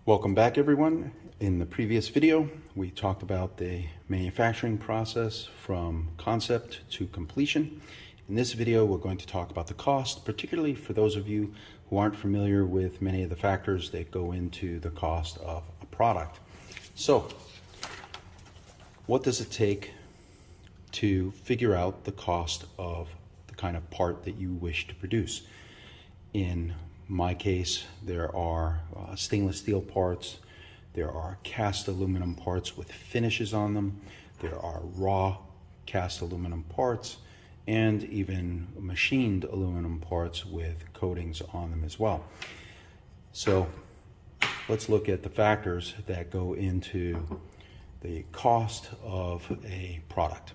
Welcome back, everyone. In the previous video, we talked about the manufacturing process from concept to completion. In this video, we're going to talk about the cost, particularly for those of you who aren't familiar with many of the factors that go into the cost of a product. So, what does it take to figure out the cost of the kind of part that you wish to produce? In my case, there are stainless steel parts, there are cast aluminum parts with finishes on them, there are raw cast aluminum parts, and even machined aluminum parts with coatings on them as well. So let's look at the factors that go into the cost of a product.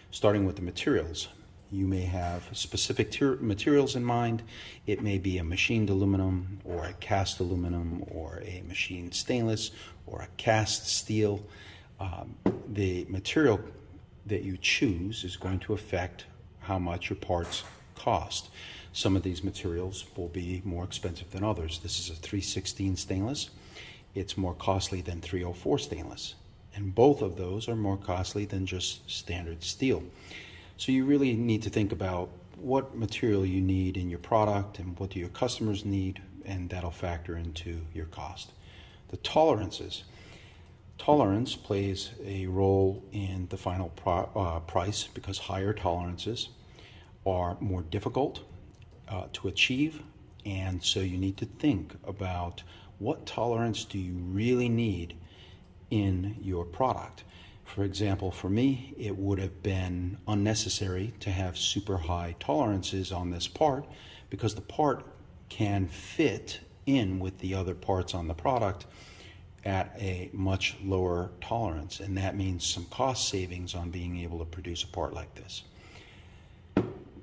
Starting with the materials. You may have specific materials in mind. It may be a machined aluminum or a cast aluminum or a machined stainless or a cast steel. The material that you choose is going to affect how much your parts cost. Some of these materials will be more expensive than others. This is a 316 stainless. It's more costly than 304 stainless. And both of those are more costly than just standard steel. So you really need to think about what material you need in your product and what do your customers need, and that'll factor into your cost. The tolerances. Tolerance plays a role in the final price because higher tolerances are more difficult to achieve, and so you need to think about what tolerance do you really need in your product. For example, for me, it would have been unnecessary to have super high tolerances on this part because the part can fit in with the other parts on the product at a much lower tolerance, and that means some cost savings on being able to produce a part like this.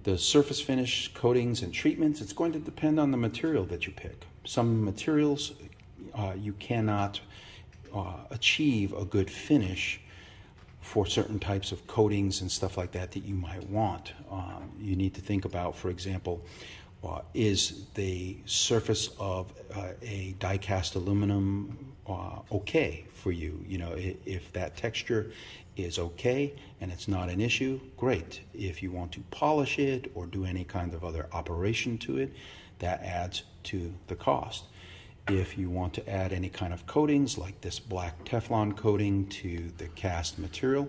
The surface finish, coatings, and treatments, it's going to depend on the material that you pick. Some materials you cannot achieve a good finish for certain types of coatings and stuff like that that you might want. You need to think about, for example, is the surface of a die-cast aluminum okay for you? You know, if that texture is okay and it's not an issue, great. If you want to polish it or do any kind of other operation to it, that adds to the cost. If you want to add any kind of coatings like this black Teflon coating to the cast material,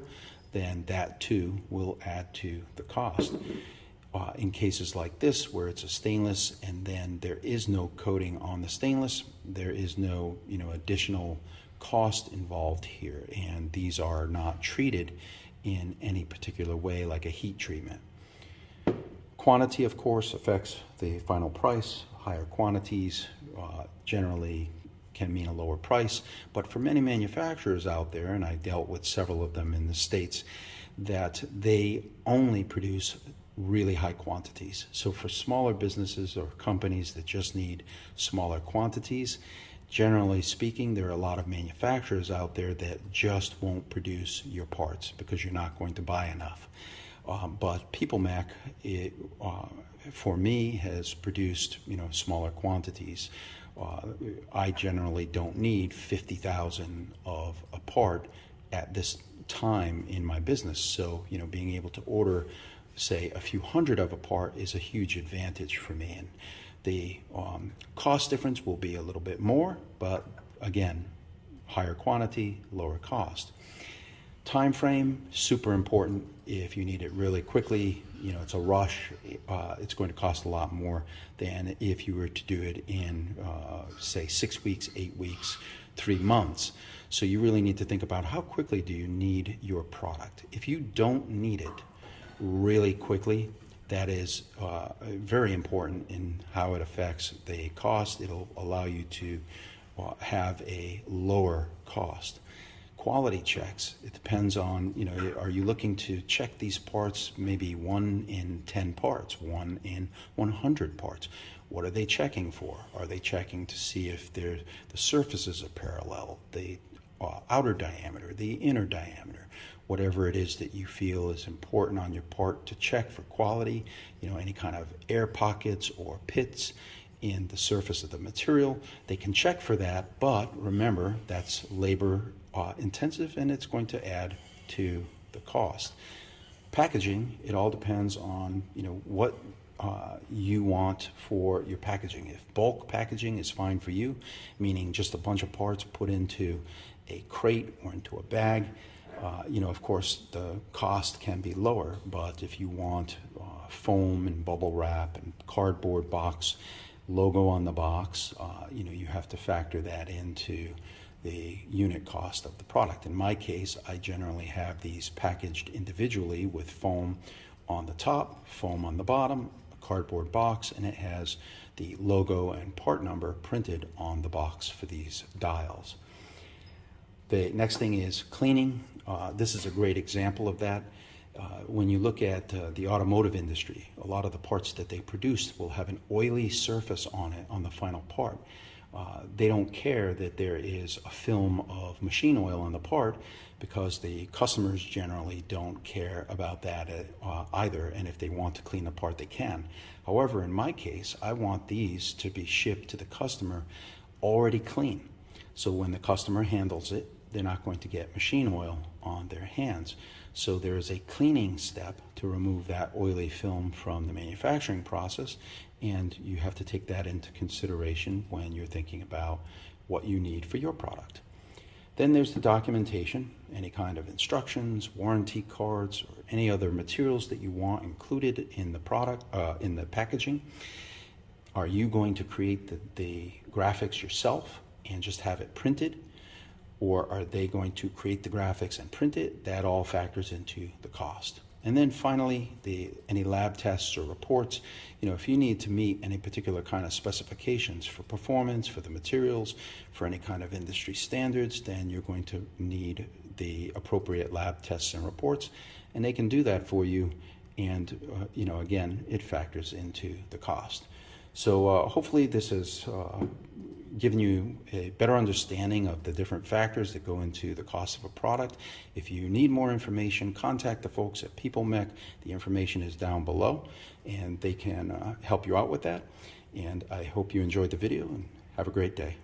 then that too will add to the cost. In cases like this where it's a stainless and then there is no coating on the stainless, there is no additional cost involved here, and these are not treated in any particular way like a heat treatment. Quantity, of course, affects the final price. Higher quantities generally can mean a lower price, but for many manufacturers out there, and I dealt with several of them in the States, that they only produce really high quantities. So for smaller businesses or companies that just need smaller quantities, generally speaking, there are a lot of manufacturers out there that just won't produce your parts because you're not going to buy enough. But PEOPLEMECH, for me, has produced smaller quantities. I generally don't need 50,000 of a part at this time in my business. So being able to order, say, a few hundred of a part is a huge advantage for me. And the cost difference will be a little bit more, but again, higher quantity, lower cost. Time frame, super important. If you need it really quickly, it's a rush, it's going to cost a lot more than if you were to do it in, say, 6 weeks, 8 weeks, 3 months. So you really need to think about how quickly do you need your product. If you don't need it really quickly, that is very important in how it affects the cost. It'll allow you to have a lower cost. Quality checks, it depends on, are you looking to check these parts maybe 1 in 10 parts, 1 in 100 parts? What are they checking for? Are they checking to see if the surfaces are parallel, the outer diameter, the inner diameter, whatever it is that you feel is important on your part to check for quality, any kind of air pockets or pits in the surface of the material. They can check for that, but remember, that's labor intensive, and it's going to add to the cost. Packaging, it all depends on what you want for your packaging. If bulk packaging is fine for you, meaning just a bunch of parts put into a crate or into a bag, of course the cost can be lower. But if you want foam and bubble wrap and cardboard box, logo on the box, you have to factor that into the unit cost of the product. In my case, I generally have these packaged individually with foam on the top, foam on the bottom, a cardboard box, and it has the logo and part number printed on the box for these dials. The next thing is cleaning. This is a great example of that. When you look at the automotive industry, a lot of the parts that they produce will have an oily surface on it on the final part. They don't care that there is a film of machine oil on the part, because the customers generally don't care about that either, and if they want to clean the part, they can. However, in my case, I want these to be shipped to the customer already clean. So when the customer handles it, they're not going to get machine oil on their hands. So there is a cleaning step to remove that oily film from the manufacturing process, and you have to take that into consideration when you're thinking about what you need for your product. Then there's the documentation, any kind of instructions, warranty cards, or any other materials that you want included in the product, in the packaging. Are you going to create the graphics yourself and just have it printed? Or are they going to create the graphics and print it? That all factors into the cost. And then finally, any lab tests or reports. If you need to meet any particular kind of specifications for performance, for the materials, for any kind of industry standards, then you're going to need the appropriate lab tests and reports, and they can do that for you. And again, it factors into the cost. So hopefully this has given you a better understanding of the different factors that go into the cost of a product. If you need more information, contact the folks at PEOPLEMECH. The information is down below, and they can help you out with that. And I hope you enjoyed the video, and have a great day.